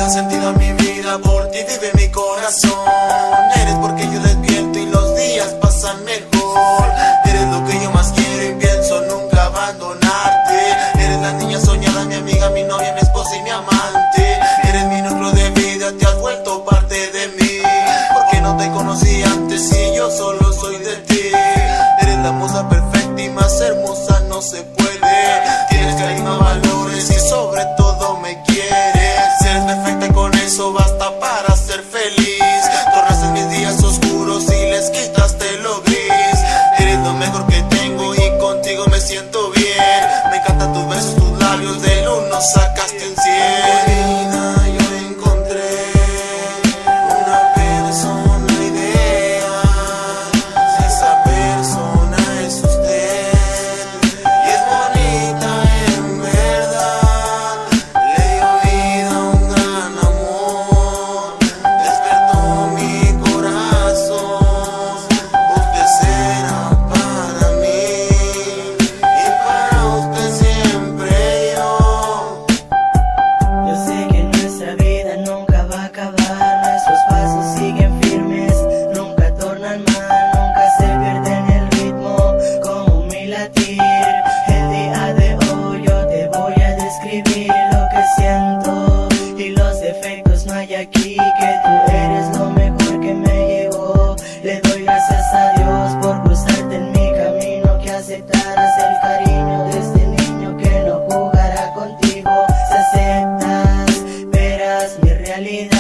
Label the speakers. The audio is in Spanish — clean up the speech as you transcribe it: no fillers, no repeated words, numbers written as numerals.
Speaker 1: da sentido a mi vida, por ti vive mi corazón. Eres porque yo despierto y los días pasan mejor. Eres lo que yo más quiero y pienso nunca abandonarte. Eres la niña soñada, mi amiga, mi novia, mi esposa y mi amante. Eres mi núcleo de vida, te has vuelto parte de mí. Porque no te conocí antes y yo solo soy de ti. Eres la musa perfecta y más hermosa no se puede. Tienes carisma, valores y sobre todo me quieres. Eres perfecta, con eso basta para ser feliz. Tornaste mis días oscuros y les quitaste lo gris. Eres lo mejor que tengo y contigo me siento bien. Me encantan tus besos, tus labios, del 1 sacaste un 100. Yo encontré una persona ideal. Esa persona es usted y es bonita en verdad. Le dio vida a un gran amor, despertó mi corazón. Usted será para mí y para usted siempre yo.
Speaker 2: Yo sé que nuestra vida nunca va a acabar. Nuestros pasos siguen firmes, nunca tornan mal, nunca se pierden el ritmo como mi latir. El día de hoy yo te voy a describir lo que siento y los defectos no hay aquí. Que tú eres lo mejor que me llegó. Le doy gracias a Dios por cruzarte en mi camino, que aceptaras el cariño de este niño que no jugará contigo. Si aceptas, verás mi realidad.